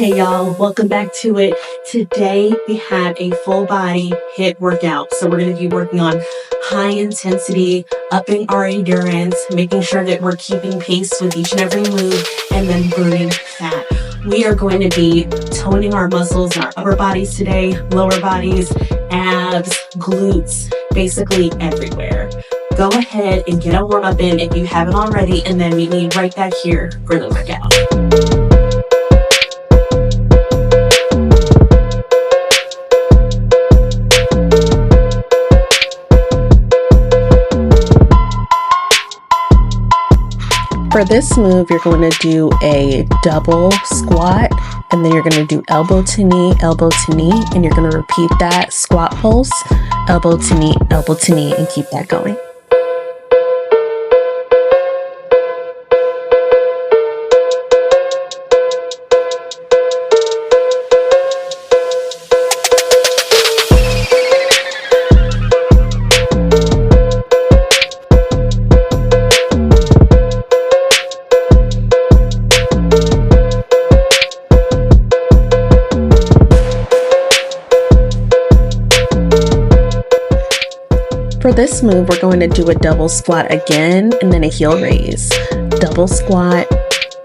Okay, y'all, welcome back to it. Today we have a full body HIIT workout. So we're going to be working on high intensity, upping our endurance, making sure that we're keeping pace with each and every move, and then burning fat. We are going to be toning our muscles in our upper bodies today, lower bodies, abs, glutes, basically everywhere. Go ahead and get a warm up in if you haven't already, and then meet me right back here for the workout. For this move, you're going to do a double squat, and then you're going to do elbow to knee, and you're going to repeat that squat pulse, elbow to knee, and keep that going. For this move, we're going to do a double squat again, and then a heel raise. Double squat,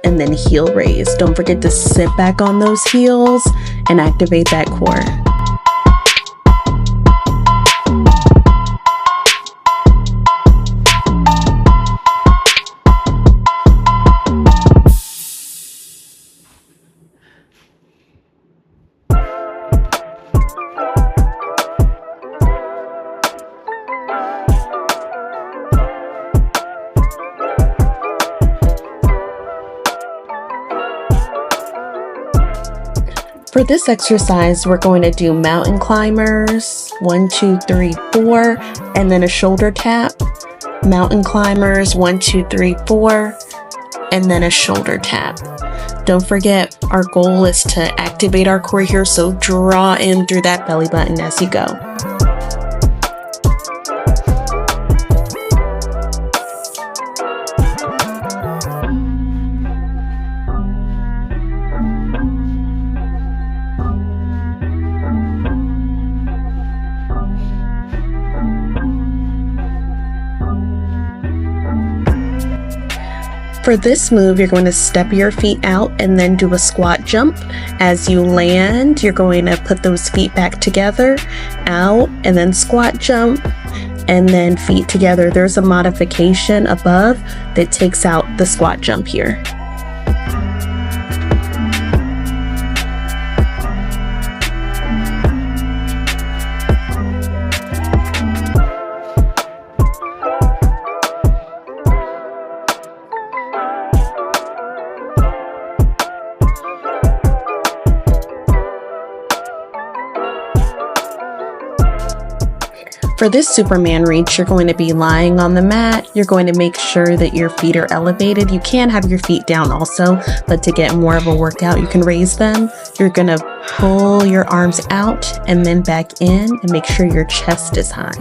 and then heel raise. Don't forget to sit back on those heels and activate that core. For this exercise, we're going to do mountain climbers, 1, 2, 3, 4, and then a shoulder tap. Mountain climbers, 1, 2, 3, 4, and then a shoulder tap. Don't forget, our goal is to activate our core here, so draw in through that belly button as you go. For this move, you're going to step your feet out and then do a squat jump. As you land, you're going to put those feet back together, out, and then squat jump, and then feet together. There's a modification above that takes out the squat jump here. For this Superman reach, you're going to be lying on the mat. You're going to make sure that your feet are elevated. You can have your feet down also, but to get more of a workout, you can raise them. You're going to pull your arms out and then back in, and make sure your chest is high.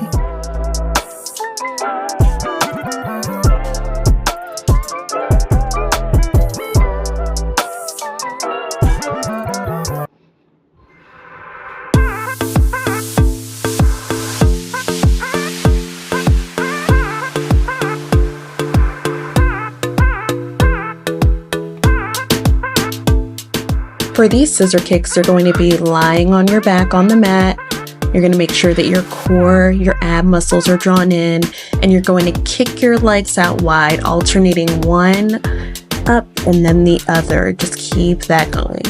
For these scissor kicks, you're going to be lying on your back on the mat. You're going to make sure that your core, your ab muscles are drawn in, and you're going to kick your legs out wide, alternating one up and then the other. Just keep that going.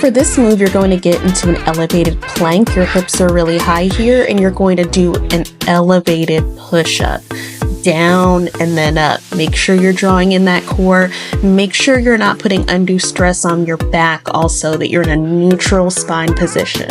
For this move, you're going to get into an elevated plank. Your hips are really high here, and you're going to do an elevated push-up. Down and then up. Make sure you're drawing in that core. Make sure you're not putting undue stress on your back also, that you're in a neutral spine position.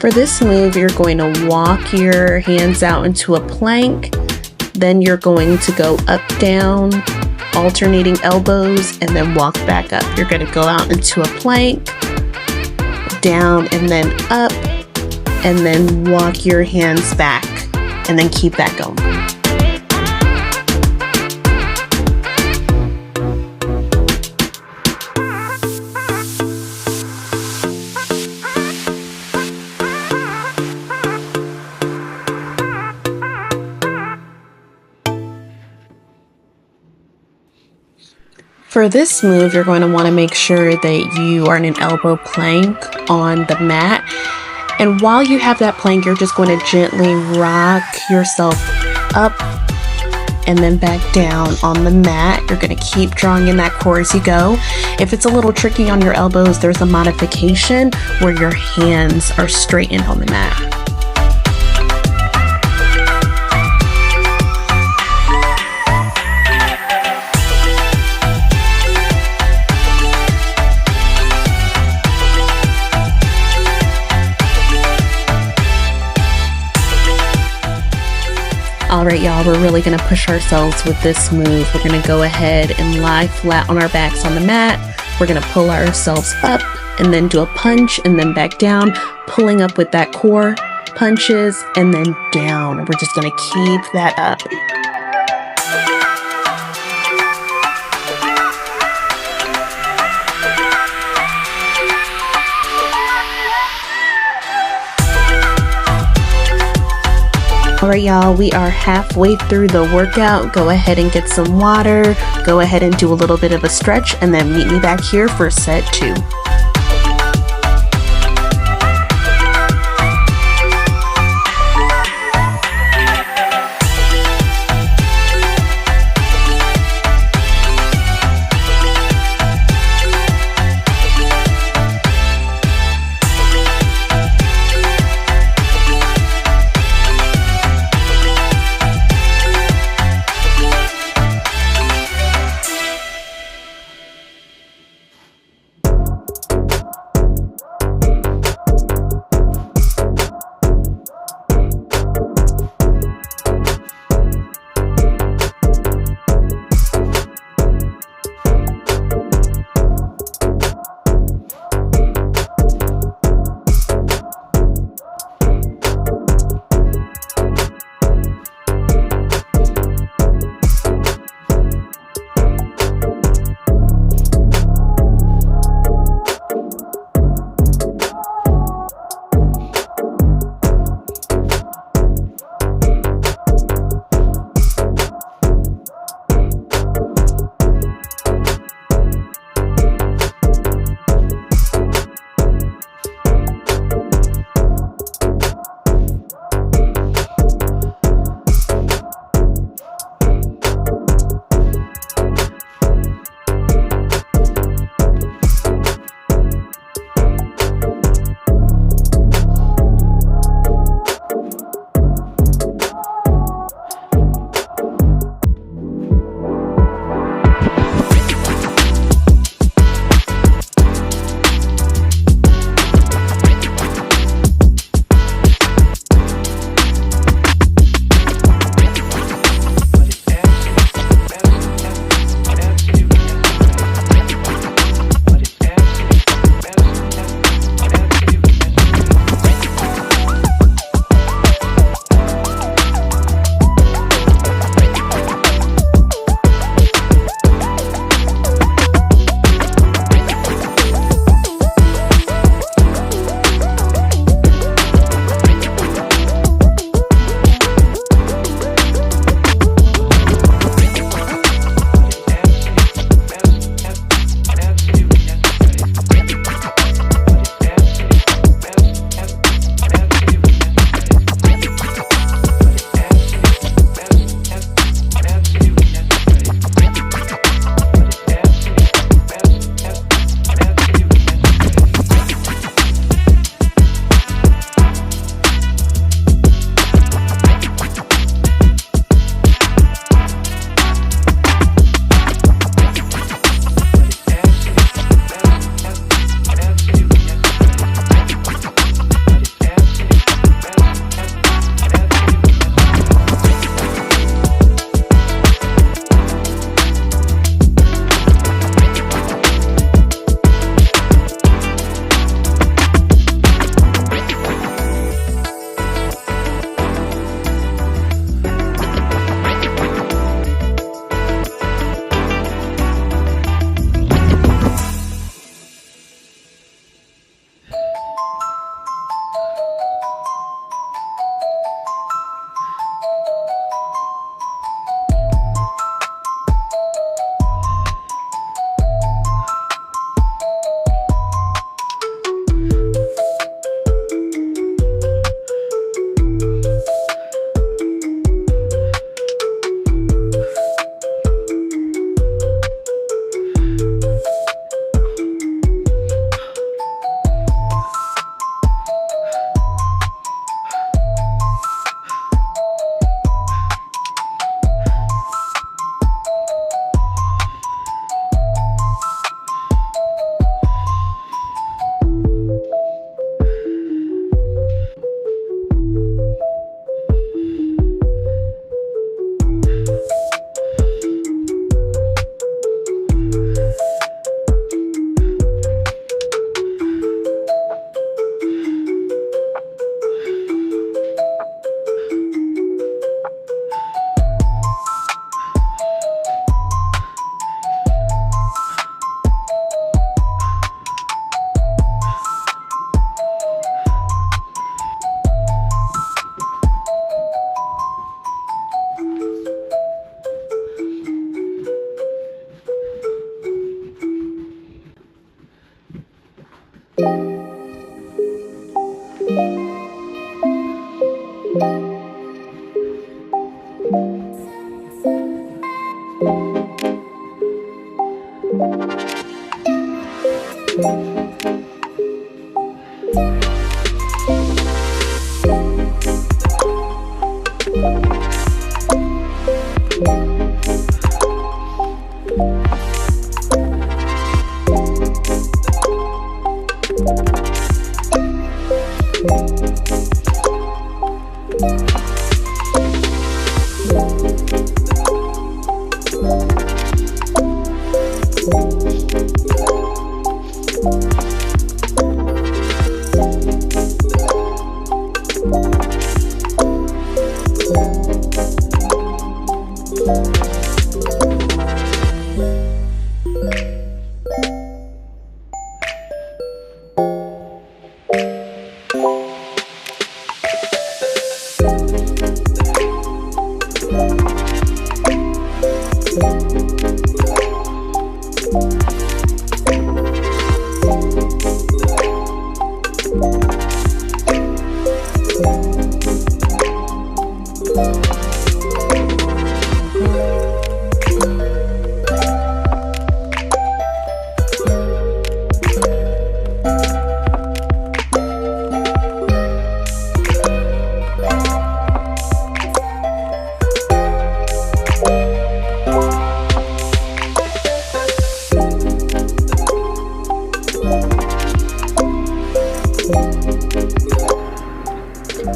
For this move, you're going to walk your hands out into a plank. Then you're going to go up, down, alternating elbows, and then walk back up. You're going to go out into a plank, down, and then up, and then walk your hands back, and then keep that going. For this move, you're going to want to make sure that you are in an elbow plank on the mat. And while you have that plank, you're just going to gently rock yourself up and then back down on the mat. You're going to keep drawing in that core as you go. If it's a little tricky on your elbows, there's a modification where your hands are straightened on the mat. All right, y'all, we're really gonna push ourselves with this move. We're gonna go ahead and lie flat on our backs on the mat. We're gonna pull ourselves up and then do a punch and then back down, pulling up with that core, punches, and then down. We're just gonna keep that up. All right, y'all, we are halfway through the workout. Go ahead and get some water. Go ahead and do a little bit of a stretch, and then meet me back here for set 2.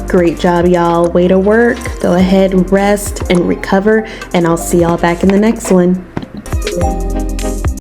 Great job, y'all. Way to work. Go ahead, rest and recover, and I'll see y'all back in the next one.